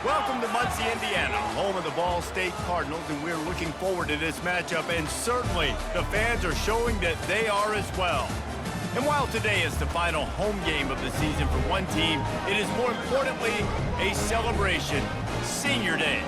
Welcome to Muncie, Indiana, home of the Ball State Cardinals, and we're looking forward to this matchup, and certainly the fans are showing that they are as well. And while today is the final home game of the season for one team, it is more importantly a celebration, Senior Day,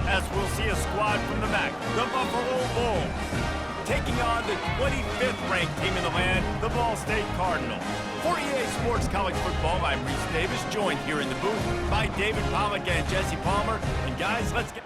as we'll see a squad from the MAC, the Buffalo Bulls, taking on the 25th ranked team in the land, the Ball State Cardinals. For EA Sports College Football, I'm Reese Davis, joined here in the booth by David Pollack and Jesse Palmer. And guys, let's get...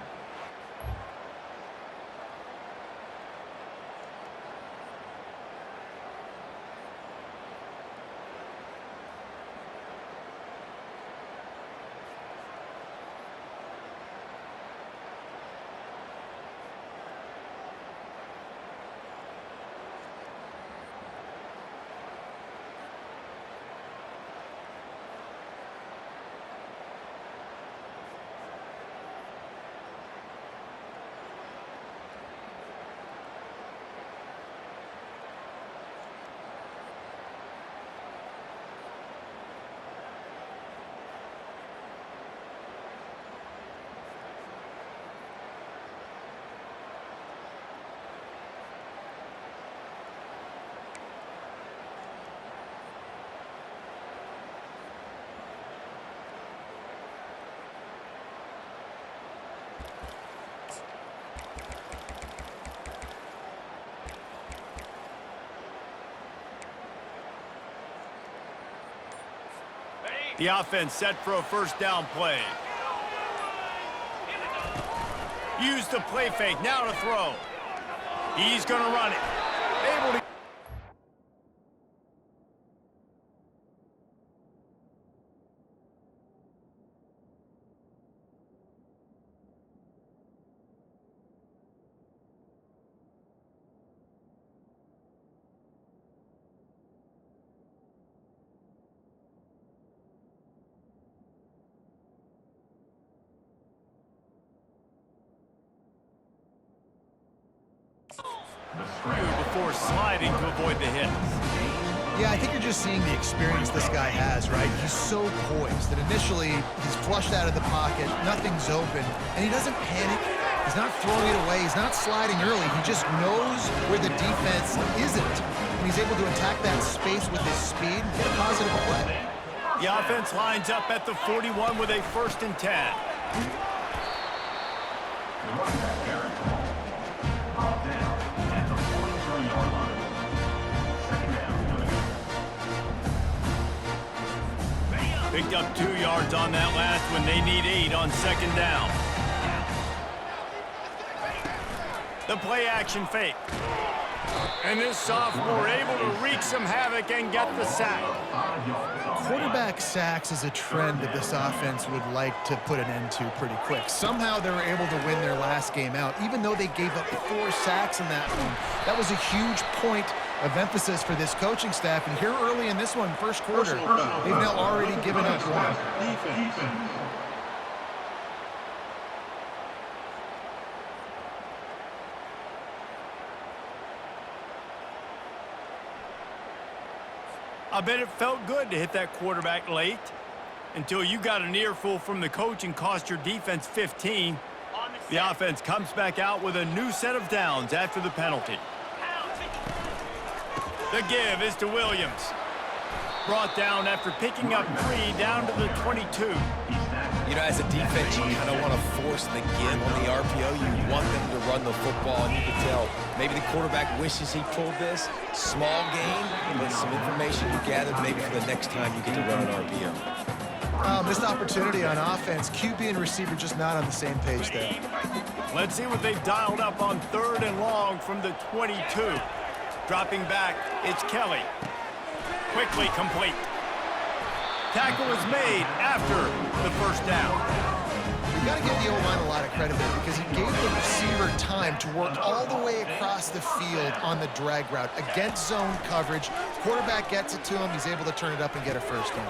The offense set for a first down play. Use the play fake, now to throw. He's going to run it. Able to... before sliding to avoid the hits. Yeah, I think you're just seeing the experience this guy has, right? He's so poised that initially he's flushed out of the pocket, nothing's open, and he doesn't panic. He's not throwing it away. He's not sliding early. He just knows where the defense isn't, and he's able to attack that space with his speed and get a positive play. The offense lines up at the 41 with a 1st and 10. Picked up 2 yards on that last one. They need 8 on 2nd down. The play action fake. And this sophomore able to wreak some havoc and get the sack. Quarterback sacks is a trend that this offense would like to put an end to pretty quick. Somehow they were able to win their last game out, even though they gave up 4 sacks in that one. That was a huge point of emphasis for this coaching staff. And here early in this one, first quarter, they've now already given up 1. I bet it felt good to hit that quarterback late until you got an earful from the coach and cost your defense 15. The offense comes back out with a new set of downs after the penalty. The give is to Williams. Brought down after picking up 3 down to the 22. You know, as a defense, you kind of want to force the give on the RPO. You want them to run the football, and you can tell maybe the quarterback wishes he pulled this. Small gain, but some information you gathered maybe for the next time you get to run an RPO. Missed opportunity on offense. QB and receiver just not on the same page there. Let's see what they've dialed up on 3rd and long from the 22. Dropping back, it's Kelly. Quickly complete. Tackle is made after the 1st down. You've got to give the O-line a lot of credit there because he gave the receiver time to work all the way across the field on the drag route against zone coverage. Quarterback gets it to him. He's able to turn it up and get a 1st down.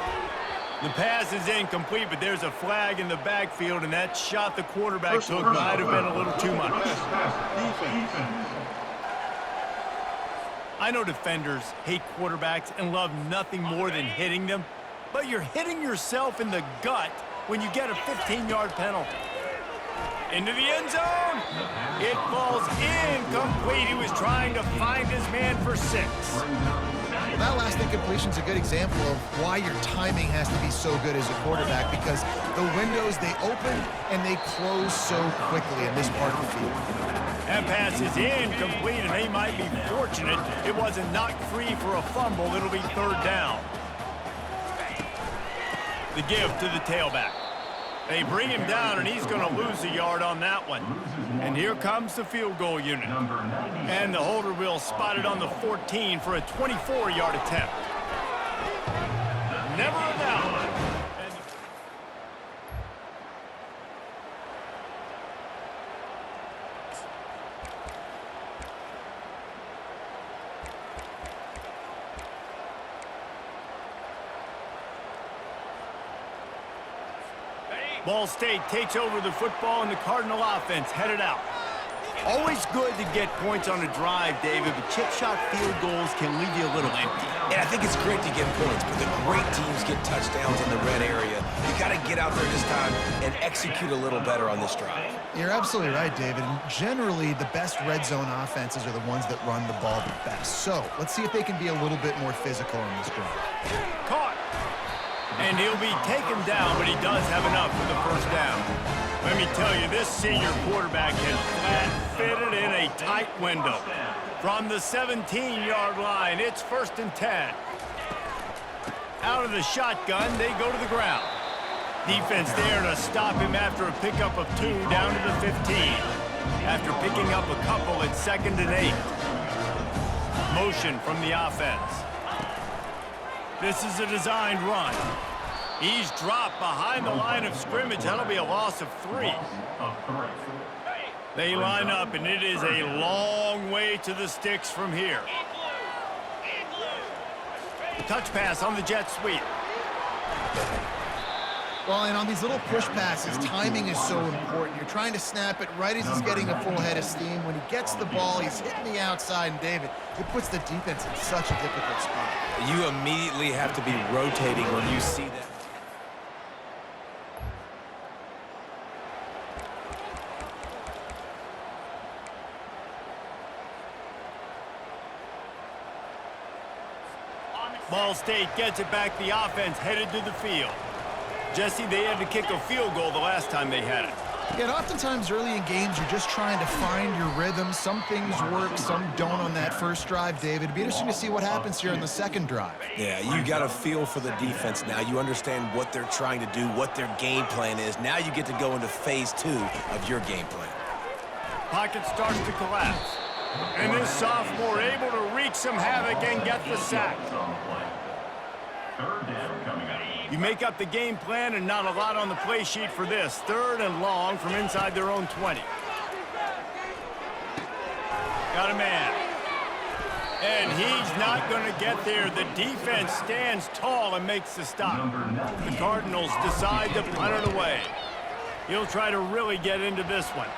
The pass is incomplete, but there's a flag in the backfield, and that shot the quarterback took might have been a little too much. I know defenders hate quarterbacks and love nothing more than hitting them, but you're hitting yourself in the gut when you get a 15-yard penalty. Into the end zone. It falls incomplete. He was trying to find his man for 6. Well, that last incompletion is a good example of why your timing has to be so good as a quarterback, because the windows, they open and they close so quickly in this part of the field. That pass is incomplete, and they might be fortunate it wasn't knocked free for a fumble. It'll be 3rd down. The give to the tailback. They bring him down, and he's going to lose a yard on that one. And here comes the field goal unit. And the holder will spot it on the 14 for a 24-yard attempt. Never a doubt. Ball State takes over the football, and the Cardinal offense headed out. Always good to get points on a drive, David, but chip shot field goals can leave you a little empty. And I think it's great to get points, but the great teams get touchdowns in the red area. You got to get out there this time and execute a little better on this drive. You're absolutely right, David. And generally, the best red zone offenses are the ones that run the ball the best. So let's see if they can be a little bit more physical in this drive. Caught. And he'll be taken down, but he does have enough for the 1st down. Let me tell you, this senior quarterback can flat-fitted in a tight window. From the 17-yard line, it's 1st and 10. Out of the shotgun, they go to the ground. Defense there to stop him after a pickup of 2 down to the 15. After picking up a couple, it's 2nd and 8. Motion from the offense. This is a designed run. He's dropped behind the line of scrimmage. That'll be a loss of 3. They line up, and it is a long way to the sticks from here. Touch pass on the jet sweep. Well, and on these little push passes, timing is so important. You're trying to snap it right as he's getting a full head of steam. When he gets the ball, he's hitting the outside, and David, it puts the defense in such a difficult spot. You immediately have to be rotating when you see that. Ball State gets it back. The offense headed to the field. Jesse, they had to kick a field goal the last time they had it. Yeah, and oftentimes early in games, you're just trying to find your rhythm. Some things work, some don't on that first drive, David. It'd be interesting to see what happens here in the second drive. Yeah, you got a feel for the defense now. You understand what they're trying to do, what their game plan is. Now you get to go into phase 2 of your game plan. Pocket starts to collapse. And this sophomore able to wreak some havoc and get the sack. You make up the game plan, and not a lot on the play sheet for this. 3rd and long from inside their own 20. Got a man. And he's not going to get there. The defense stands tall and makes the stop. The Cardinals decide to punt it away. He'll try to really get into this one.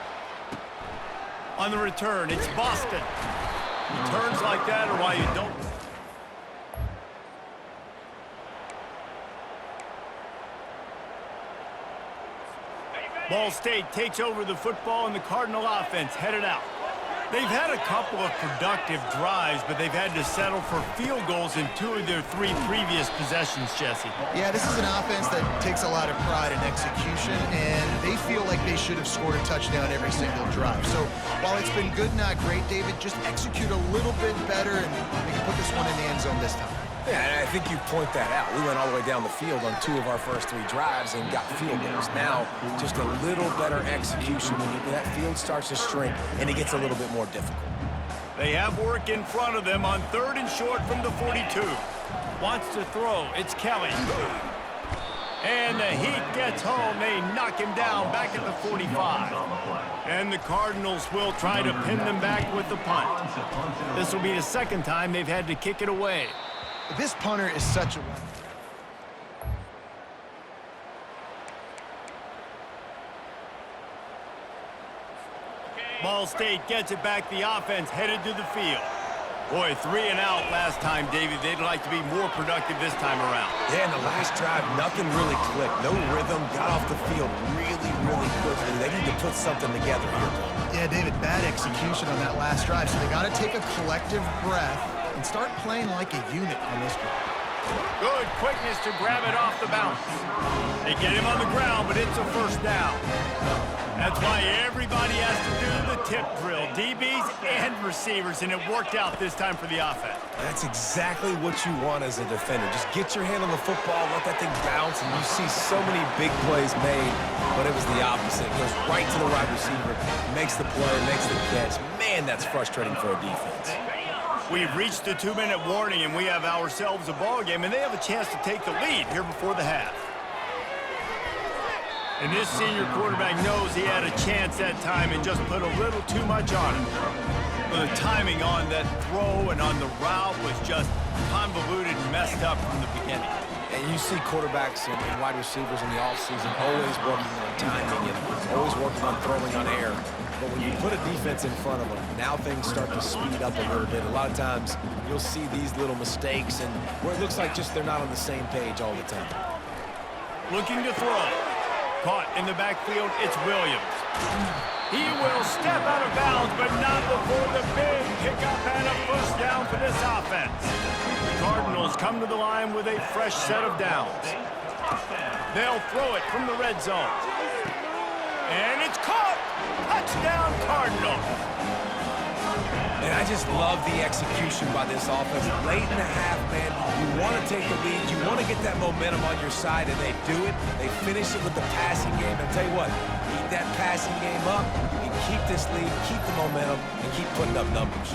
On the return, it's Boston. Returns like that are why you don't. Ball State takes over the football, and the Cardinal offense headed out. They've had a couple of productive drives, but they've had to settle for field goals in 2 of their 3 previous possessions, Jesse. Yeah, this is an offense that takes a lot of pride in execution, and they feel like they should have scored a touchdown every single drive. So while it's been good, not great, David, just execute a little bit better, and they can put this one in the end zone this time. Yeah, and I think you point that out. We went all the way down the field on 2 of our first 3 drives and got field goals. Now, just a little better execution when that field starts to shrink and it gets a little bit more difficult. They have work in front of them on 3rd and short from the 42. Wants to throw. It's Kelly. And the heat gets home. They knock him down back at the 45. And the Cardinals will try to pin them back with the punt. This will be the 2nd time they've had to kick it away. This punter is such a... Ball State gets it back. The offense headed to the field. Boy, 3 and out last time, David. They'd like to be more productive this time around. Yeah, in the last drive, nothing really clicked. No rhythm, got off the field really, really quickly. They need to put something together here. Yeah, David, bad execution on that last drive, so they got to take a collective breath and start playing like a unit on this drive. Good quickness to grab it off the bounce. They get him on the ground, but it's a first down. That's why everybody has to do the tip drill, DBs and receivers, and it worked out this time for the offense. That's exactly what you want as a defender. Just get your hand on the football, let that thing bounce, and you see so many big plays made, but it was the opposite. It goes right to the wide receiver, makes the play, makes the catch. Man, that's frustrating for a defense. We've reached the 2-minute warning, and we have ourselves a ball game, and they have a chance to take the lead here before the half. And this senior quarterback knows he had a chance that time and just put a little too much on it. The timing on that throw and on the route was just convoluted and messed up from the beginning. And you see quarterbacks and wide receivers in the offseason always working on timing and always working on throwing on air. But when you put a defense in front of them, now things start to speed up a little bit. A lot of times you'll see these little mistakes and where it looks like just they're not on the same page all the time. Looking to throw. Caught in the backfield, it's Williams. He will step out of bounds, but not before the big pickup and a first down for this offense. The Cardinals come to the line with a fresh set of downs. They'll throw it from the red zone. And it's caught! Touchdown, Cardinals! And I just love the execution by this offense. Late in the half, man, you want to take the lead. You want to get that momentum on your side, and they do it. They finish it with the passing game. And I'll tell you what, keep that passing game up, and keep this lead, keep the momentum, and keep putting up numbers.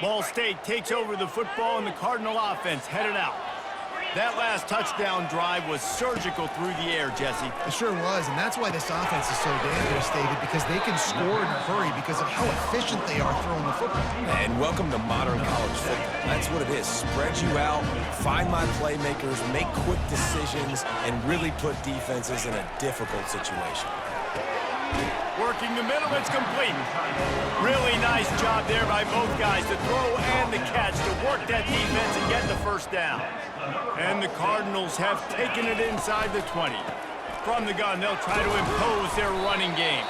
Ball State takes over the football, and the Cardinal offense headed out. That last touchdown drive was surgical through the air, Jesse. It sure was, and that's why this offense is so dangerous, David, because they can score in a hurry because of how efficient they are throwing the football. And welcome to modern college football. That's what it is. Spread you out, find my playmakers, make quick decisions, and really put defenses in a difficult situation. Working the middle, it's complete. Really nice job there by both guys, the throw and the catch, to work that defense and get the first down. And the Cardinals have taken it inside the 20. From the gun, they'll try to impose their running game.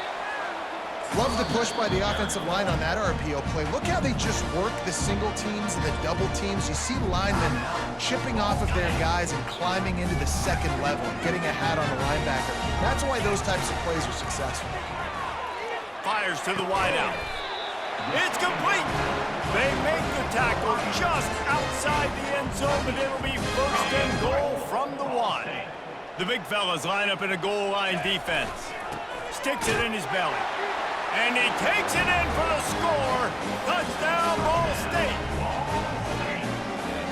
Love the push by the offensive line on that RPO play. Look how they just work the single teams and the double teams. You see linemen chipping off of their guys and climbing into the second level and getting a hat on the linebacker. That's why those types of plays are successful. Fires to the wideout. It's complete. They make the tackle just outside the end zone, but it'll be first and goal from the 1. The big fellas line up in a goal line defense. Sticks it in his belly. And he takes it in for the score. Touchdown, Ball State.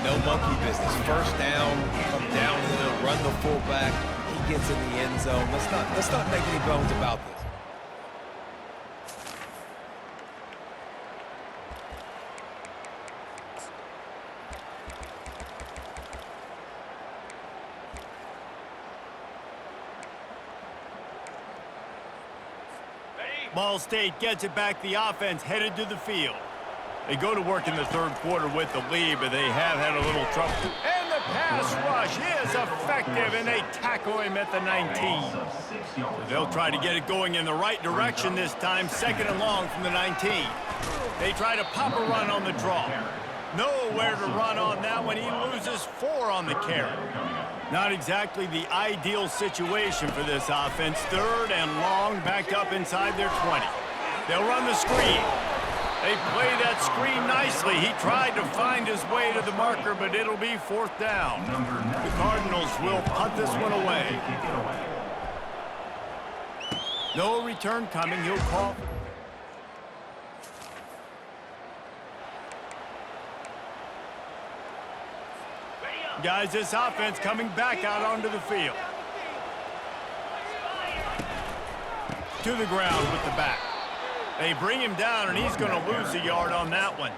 No monkey business. First down, come downhill, run the fullback. He gets in the end zone. Let's not make any bones about this. Ball State gets it back. The offense headed to the field. They go to work in the third quarter with the lead, but they have had a little trouble. And the pass rush is effective, and they tackle him at the 19. So they'll try to get it going in the right direction this time, second and long from the 19. They try to pop a run on the draw. Nowhere to run on that one. He loses 4 on the carry. Not exactly the ideal situation for this offense. Third and long, backed up inside their 20. They'll run the screen. They play that screen nicely. He tried to find his way to the marker, but it'll be fourth down. The Cardinals will punt this one away. No return coming. He'll call. Guys, this offense coming back out onto the field. To the ground with the back. They bring him down, and he's going to lose a yard on that one.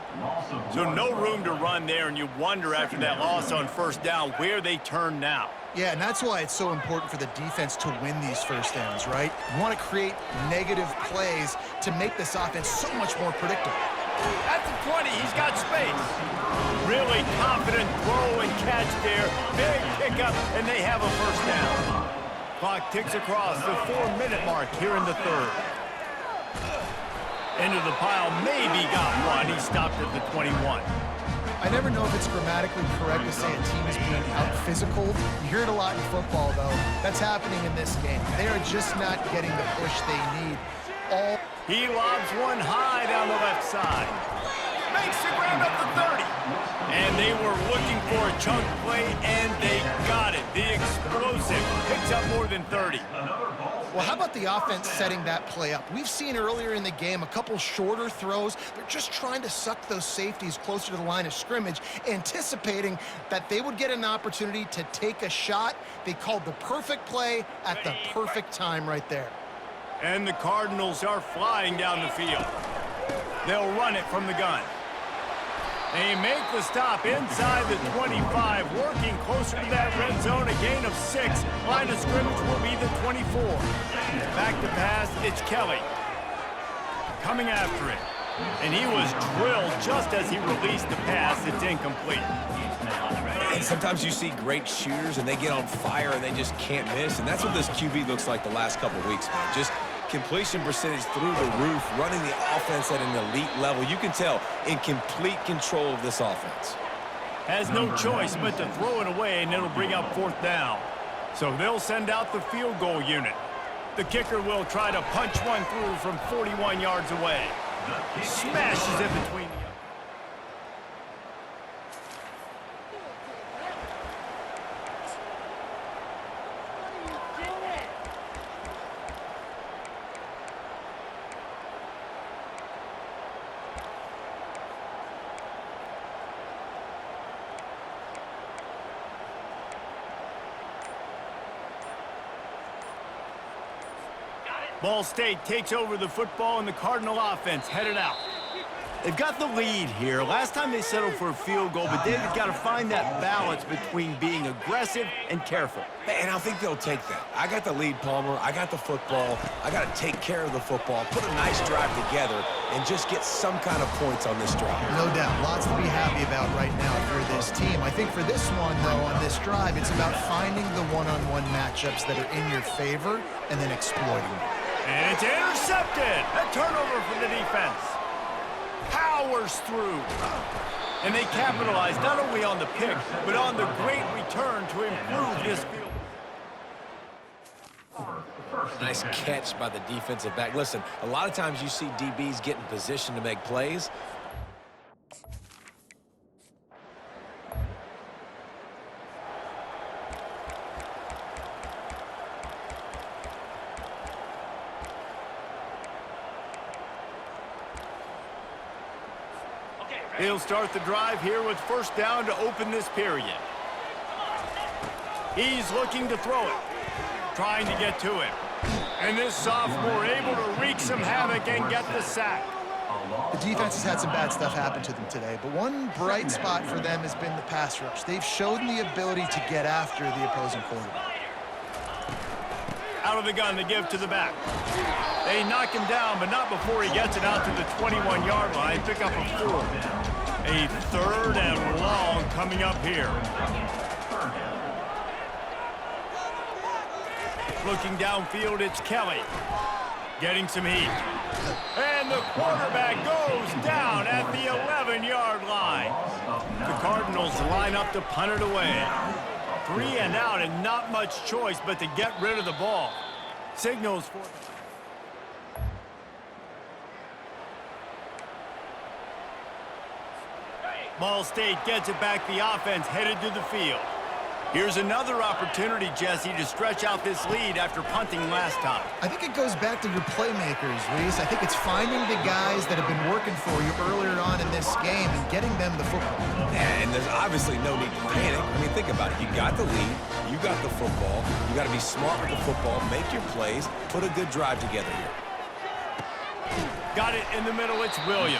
So no room to run there, and you wonder after that loss on first down where they turn now. Yeah, and that's why it's so important for the defense to win these first downs, right? You want to create negative plays to make this offense so much more predictable. At the 20, he's got space. Really confident throw and catch there. Big pickup, and they have a first down. Clock ticks across the 4-minute mark here in the third. Into the pile, maybe got one. He stopped at the 21. I never know if it's grammatically correct to say a team is being out-physicaled. You hear it a lot in football, though. That's happening in this game. They are just not getting the push they need. He lobs one high down the left side. Makes the grab up the 30. And they were looking for a chunk play, and they got it. The explosive picks up more than 30. Well, how about the offense setting that play up? We've seen earlier in the game a couple shorter throws. They're just trying to suck those safeties closer to the line of scrimmage, anticipating that they would get an opportunity to take a shot. They called the perfect play at the perfect time right there. And the Cardinals are flying down the field. They'll run it from the gun. They make the stop inside the 25, working closer to that red zone, a gain of 6. Line of scrimmage will be the 24. Back to pass, it's Kelly. Coming after it. And he was drilled just as he released the pass. It's incomplete. And sometimes you see great shooters, and they get on fire, and they just can't miss. And that's what this QB looks like the last couple weeks, man. Just completion percentage through the roof, running the offense at an elite level. You can tell in complete control of this offense. Has no choice but to throw it away, and it'll bring up fourth down. So they'll send out the field goal unit. The kicker will try to punch one through from 41 yards away. Smashes it between the Ball State takes over the football, and the Cardinal offense headed out. They've got the lead here. Last time they settled for a field goal, but they've got to find that balance between being aggressive and careful. And I think they'll take that. I got the lead, Palmer. I got the football. I got to take care of the football, put a nice drive together, and just get some kind of points on this drive. No doubt. Lots to be happy about right now for this team. I think for this one, though, on this drive, it's about finding the one-on-one matchups that are in your favor and then exploiting them. And it's intercepted. A turnover for the defense. Powers through. And they capitalize not only on the pick, but on the great return to improve this field. Nice catch by the defensive back. Listen, a lot of times you see DBs get in position to make plays. He'll start the drive here with first down to open this period. He's looking to throw it, trying to get to him. And this sophomore able to wreak some havoc and get the sack. The defense has had some bad stuff happen to them today, but one bright spot for them has been the pass rush. They've shown the ability to get after the opposing quarterback. Out of the gun, the give to the back. They knock him down, but not before he gets it out to the 21-yard line. Pick up a 4. A third and long coming up here. Looking downfield, it's Kelly. Getting some heat. And the quarterback goes down at the 11-yard line. The Cardinals line up to punt it away. 3 and out, and not much choice but to get rid of the ball. Signals for... Ball State gets it back. The offense headed to the field. Here's another opportunity, Jesse, to stretch out this lead after punting last time. I think it goes back to your playmakers, Reese. I think it's finding the guys that have been working for you earlier on in this game and getting them the football. And there's obviously no need to panic. I mean, think about it. You got the lead. You got the football. You got to be smart with the football. Make your plays. Put a good drive together here. Got it in the middle, it's Williams.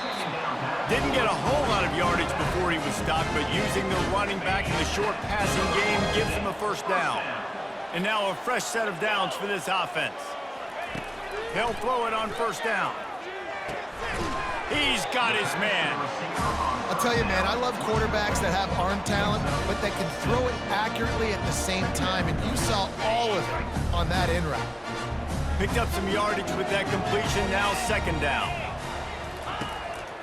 Didn't get a whole lot of yardage before he was stopped, but using the running back in the short passing game gives him a first down. And now a fresh set of downs for this offense. They'll throw it on first down. He's got his man. I'll tell you, man, I love quarterbacks that have arm talent, but that can throw it accurately at the same time, and you saw all of it on that in route. Picked up some yardage with that completion, now second down.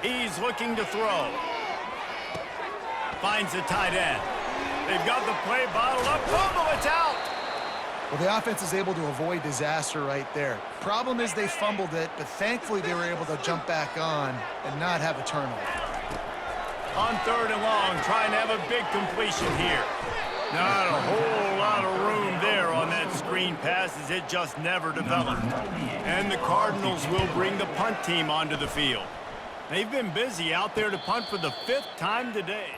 He's looking to throw. Finds the tight end. They've got the play bottled up. Fumble, it's out! Well, the offense is able to avoid disaster right there. Problem is they fumbled it, but thankfully they were able to jump back on and not have a turnover. On third and long, trying to have a big completion here. Not a whole lot of room there on that screen pass as it just never developed. And the Cardinals will bring the punt team onto the field. They've been busy out there to punt for the 5th time today.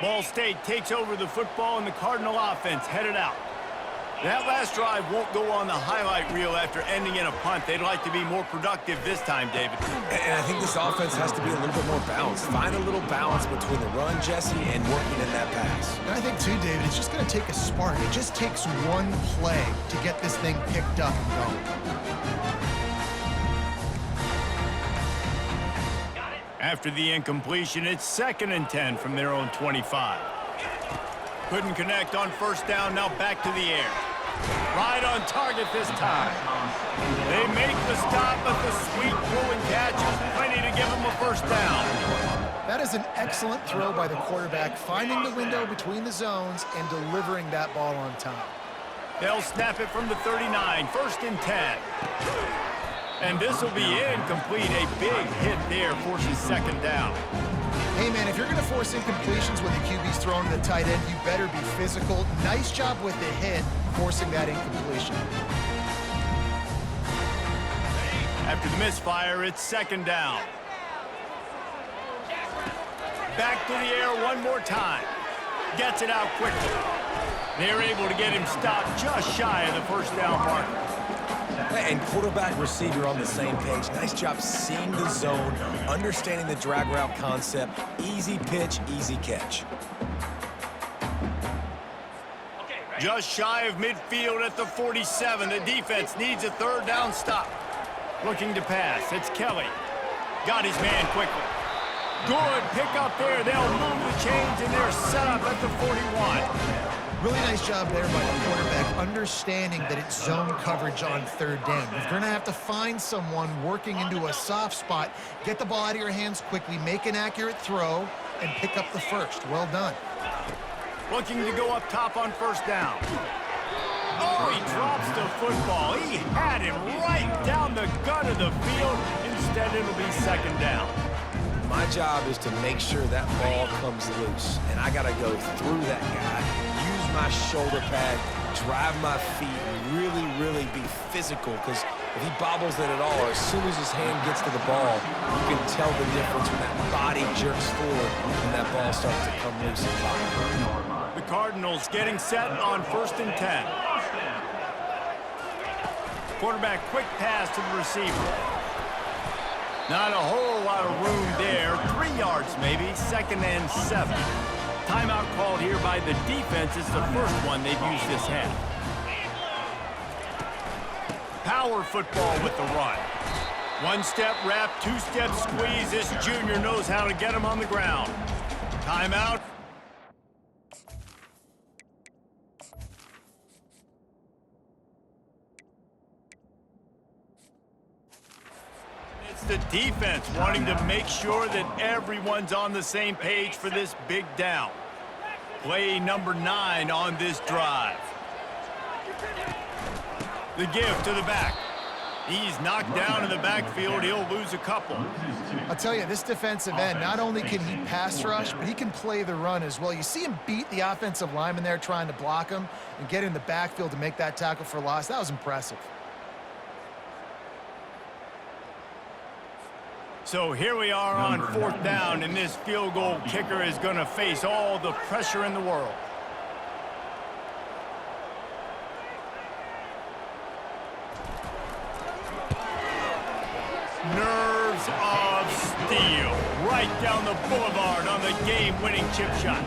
Ball State takes over the football and the Cardinal offense headed out. That last drive won't go on the highlight reel after ending in a punt. They'd like to be more productive this time, David. And I think this offense has to be a little bit more balanced. Find a little balance between the run, Jesse, and working in that pass. And I think, too, David, it's just going to take a spark. It just takes one play to get this thing picked up and going. After the incompletion, it's 2nd and 10 from their own 25. Couldn't connect on first down, now back to the air. Right on target this time. They make the stop, but the sweet throw and catch is plenty to give them a first down. That is an excellent throw by the quarterback, finding the window between the zones and delivering that ball on time. They'll snap it from the 39, 1st and 10. And this will be incomplete. A big hit there forces second down. Hey, man, if you're going to force incompletions when the QB's throwing the tight end, you better be physical. Nice job with the hit, forcing that incompletion. After the misfire, it's second down. Back to the air one more time. Gets it out quickly. They're able to get him stopped just shy of the first down marker. And quarterback, receiver on the same page. Nice job seeing the zone, understanding the drag route concept. Easy pitch, easy catch. Just shy of midfield at the 47. The defense needs a third down stop. Looking to pass. It's Kelly. Got his man quickly. Good pick up there. They'll move the chains, and they're set up at the 41. Really nice job there by the quarterback, understanding that it's zone coverage on third down. You're going to have to find someone working into a soft spot, get the ball out of your hands quickly, make an accurate throw, and pick up the first. Well done. Looking to go up top on first down. Oh, he drops the football. He had him right down the gut of the field. Instead, it'll be second down. My job is to make sure that ball comes loose, and I got to go through that guy, use my shoulder pad, drive my feet, and really be physical, because if he bobbles it at all, or as soon as his hand gets to the ball, you can tell the difference when that body jerks forward and that ball starts to come loose and pop. The Cardinals getting set on 1st and 10. Quarterback quick pass to the receiver. Not a whole lot of room there. 3 yards maybe, 2nd and 7. Timeout called here by the defense. It's the first one they've used this half. Power football with the run. 1-step wrap, 2-step squeeze. This junior knows how to get him on the ground. Timeout. The defense wanting to make sure that everyone's on the same page for this big down. Play number 9 on this drive. The give to the back. He's knocked down in the backfield. He'll lose a couple. I'll tell you, this defensive end, not only can he pass rush, but he can play the run as well. You see him beat the offensive lineman there trying to block him and get in the backfield to make that tackle for loss. That was impressive. So here we are on 4th down, and this field goal kicker is going to face all the pressure in the world. Nerves of steel. Right down the boulevard on the game-winning chip shot.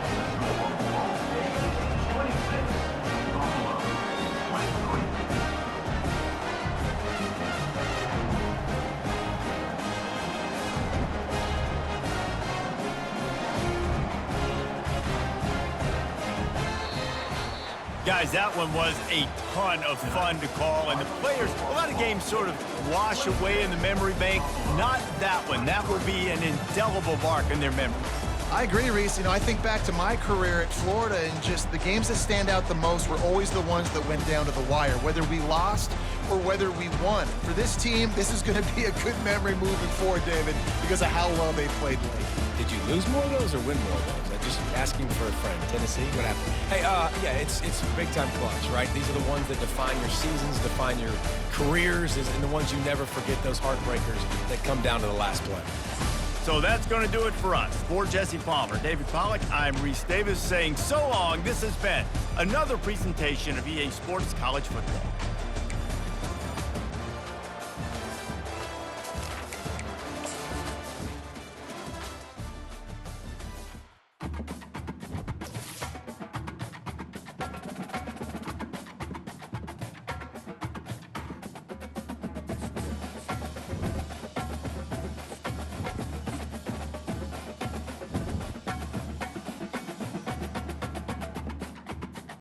Guys, that one was a ton of fun to call, and the players, a lot of games sort of wash away in the memory bank. Not that one. That will be an indelible mark in their memory. I agree, Reese. You know, I think back to my career at Florida, and just the games that stand out the most were always the ones that went down to the wire, whether we lost or whether we won. For this team, this is going to be a good memory moving forward, David, because of how well they played late. Did you lose more of those or win more of those? I'm just asking for a friend. Tennessee, what happened? Hey, yeah, it's big-time clutch, right? These are the ones that define your seasons, define your careers, and the ones you never forget, those heartbreakers that come down to the last play. So that's going to do it for us. For Jesse Palmer, David Pollack, I'm Reese Davis saying so long. This has been another presentation of EA Sports College Football.